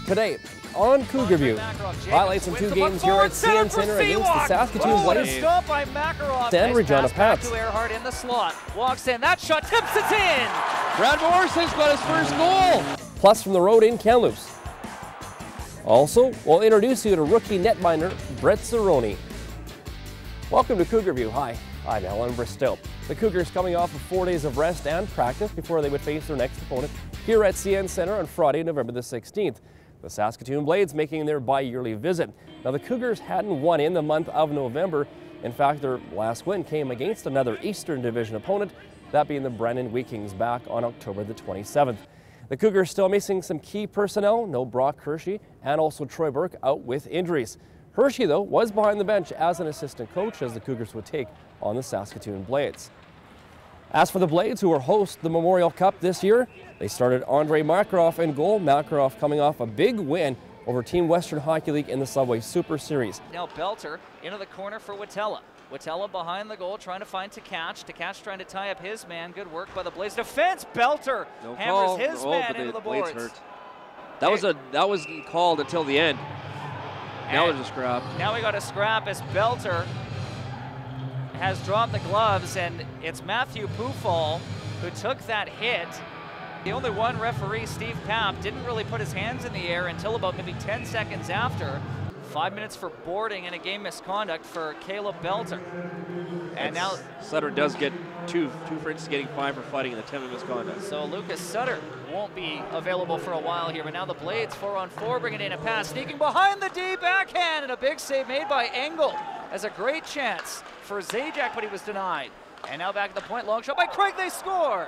Today on Cougar View, highlights from two games here at CN Centre against the Saskatoon Blades and Regina Pats. In the slot, walks in, that shot tips it in! Brad Morrison's got his first goal! Plus from the road in Kamloops. Also, we'll introduce you to rookie netminder Brett Zarowny. Welcome to Cougar View. Hi, I'm Alan Bristow. The Cougars coming off of 4 days of rest and practice before they would face their next opponent here at CN Centre on Friday, November the 16th. The Saskatoon Blades making their bi-yearly visit. Now the Cougars hadn't won in the month of November. In fact, their last win came against another Eastern Division opponent, that being the Brennan Weekings back on October the 27th. The Cougars still missing some key personnel, no Brock Hershey and also Troy Burke out with injuries. Hershey, though, was behind the bench as an assistant coach as the Cougars would take on the Saskatoon Blades. As for the Blades, who will host the Memorial Cup this year, they started Andre Makarov in goal. Makarov coming off a big win over Team Western Hockey League in the Subway Super Series. Now Belter into the corner for Watella. Watella behind the goal, trying to find Tkach. Tkach trying to tie up his man. Good work by the Blades defense. Belter hammers his man into the boards. That wasn't called until the end. Now there's a scrap. Now we got a scrap as Belter has dropped the gloves, and it's Matthew Pufall who took that hit. The only one referee, Steve Papp, didn't really put his hands in the air until about maybe 10 seconds after. 5 minutes for boarding and a game misconduct for Caleb Belter. And now Sutter does get two for instance, getting 5 for fighting in the 10-minute misconduct. So Lucas Sutter won't be available for a while here, but now the Blades 4-on-4 bringing in a pass, sneaking behind the D, backhand, and a big save made by Engel. Has a great chance for Zajac, but he was denied. And now back at the point, long shot by Craig, they score!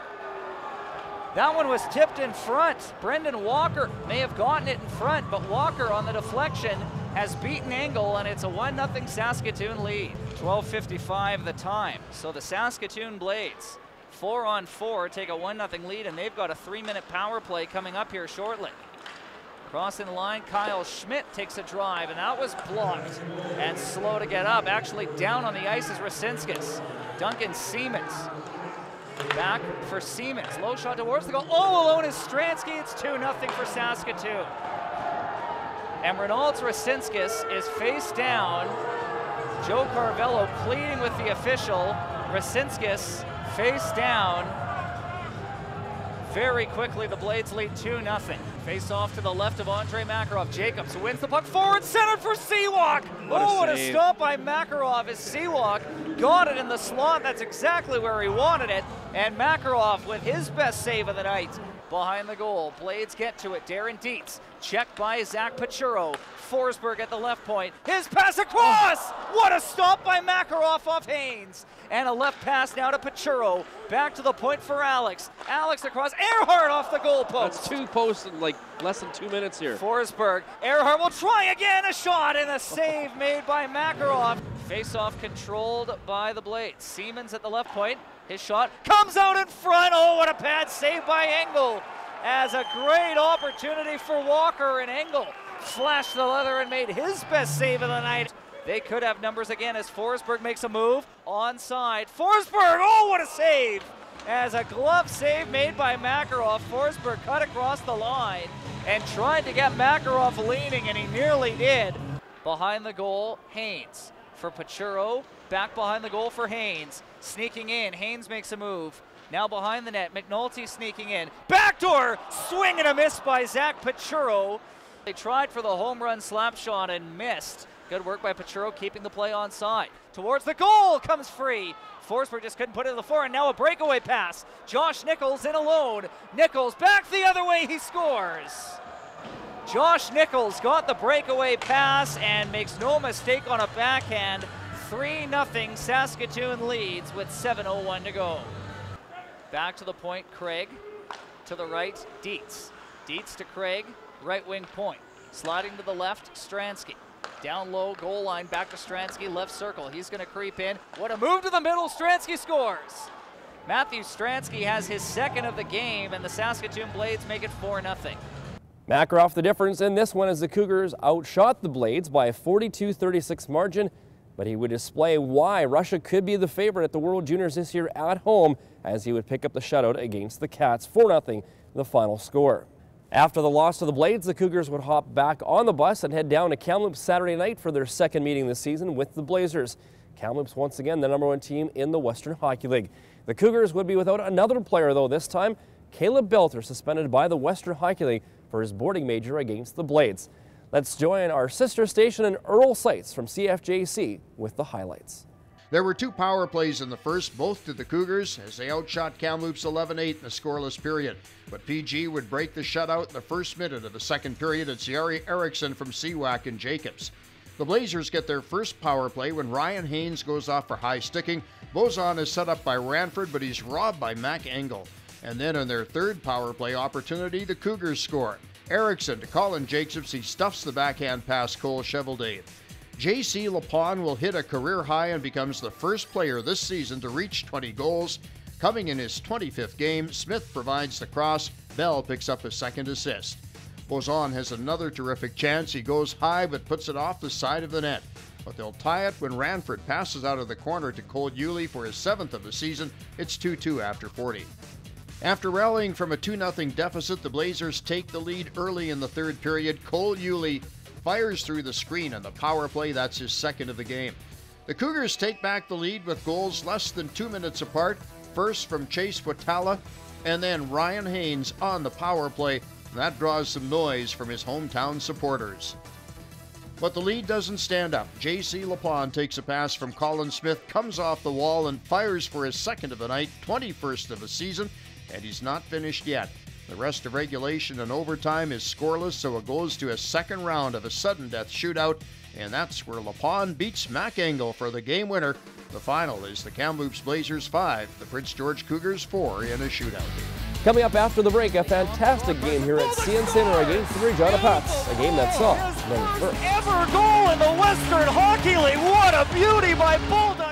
That one was tipped in front. Brendan Walker may have gotten it in front, but Walker on the deflection has beaten Engel, and it's a 1-0 Saskatoon lead. 12:55 the time. So the Saskatoon Blades, 4-on-4, take a 1-0 lead, and they've got a 3-minute power play coming up here shortly. Crossing the line, Kyle Schmidt takes a drive, and that was blocked and slow to get up. Actually down on the ice is Rasinskis. Duncan Siemens. Back for Siemens. Low shot towards the goal. All alone is Stransky. It's 2-0 for Saskatoon. And Renault Rasinskis is face down. Joe Carvello pleading with the official. Rasinskis face down. Very quickly, the Blades lead 2-0. Face off to the left of Andre Makarov. Jacobs wins the puck forward, centered for Seawalk. What a stop by Makarov as Seawalk got it in the slot. That's exactly where he wanted it. And Makarov with his best save of the night. Behind the goal, Blades get to it. Darren Dietz, checked by Zach Pachuro. Forsberg at the left point. His pass across! What a stop by Makarov off Haynes. And a left pass now to Pachuro. Back to the point for Alex. Alex across. Earhart off the goal post. That's 2 posts in like less than 2 minutes here. Forsberg. Earhart will try again. A shot and a save made by Makarov. Face-off controlled by the Blades. Siemens at the left point. His shot comes out in front. Oh, what a bad save by Engel. As a great opportunity for Walker, and Engel flashed the leather and made his best save of the night. They could have numbers again as Forsberg makes a move. Onside. Forsberg, oh, what a save. As a glove save made by Makarov. Forsberg cut across the line and tried to get Makarov leaning, and he nearly did. Behind the goal, Haynes for Pachuro. Back behind the goal for Haynes. Sneaking in, Haynes makes a move. Now behind the net, McNulty sneaking in. Backdoor, swing and a miss by Zach Pachuro. They tried for the home run slap shot and missed. Good work by Pachuro, keeping the play onside. Towards the goal, comes free. Forsberg just couldn't put it to the floor, and now a breakaway pass. Josh Nichols in alone. Nichols back the other way, he scores. Josh Nichols got the breakaway pass and makes no mistake on a backhand. 3-0 Saskatoon leads with 7:01 to go. Back to the point, Craig. To the right, Dietz. Dietz to Craig, right wing point. Sliding to the left, Stransky. Down low, goal line, back to Stransky, left circle. He's going to creep in. What a move to the middle, Stransky scores. Matthew Stransky has his second of the game, and the Saskatoon Blades make it 4-0. Makarov the difference in this one as the Cougars outshot the Blades by a 42-36 margin, but he would display why Russia could be the favorite at the World Juniors this year at home as he would pick up the shutout against the Cats. 4-0 the final score. After the loss to the Blades, the Cougars would hop back on the bus and head down to Kamloops Saturday night for their second meeting this season with the Blazers. Kamloops once again the #1 team in the Western Hockey League. The Cougars would be without another player though this time. Caleb Belter suspended by the Western Hockey League for his boarding major against the Blades. Let's join our sister station in Earl Sites from CFJC with the highlights. There were 2 power plays in the first, both to the Cougars, as they outshot Kamloops 11-8 in a scoreless period. But PG would break the shutout in the first minute of the second period at Ciari Erickson from Seawack and Jacobs. The Blazers get their first power play when Ryan Haynes goes off for high sticking. Bozon is set up by Ranford, but he's robbed by Mac Engel. And then on their third power play opportunity, the Cougars score. Erickson to Colin Jacobs, he stuffs the backhand past Cole Cheveldae. J.C. Lapon will hit a career high and becomes the first player this season to reach 20 goals. Coming in his 25th game, Smith provides the cross. Bell picks up his second assist. Bozon has another terrific chance. He goes high but puts it off the side of the net. But they'll tie it when Ranford passes out of the corner to Cole Yulee for his 7th of the season. It's 2-2 after 40. After rallying from a 2-0 deficit, the Blazers take the lead early in the third period. Cole Yulee fires through the screen on the power play. That's his second of the game. The Cougars take back the lead with goals less than 2 minutes apart. First from Chase Watala and then Ryan Haynes on the power play. That draws some noise from his hometown supporters. But the lead doesn't stand up. J.C. Lapon takes a pass from Colin Smith, comes off the wall and fires for his second of the night, 21st of the season, and he's not finished yet. The rest of regulation and overtime is scoreless, so it goes to a second round of a sudden death shootout, and that's where Lapon beats Mac Engel for the game winner. The final is the Kamloops Blazers 5, the Prince George Cougars 4 in a shootout. Coming up after the break, a fantastic game here at CN Center against the Regina Pats, a game that saw many firsts. Ever goal in the Western Hockey League. What a beauty by Bulldogs.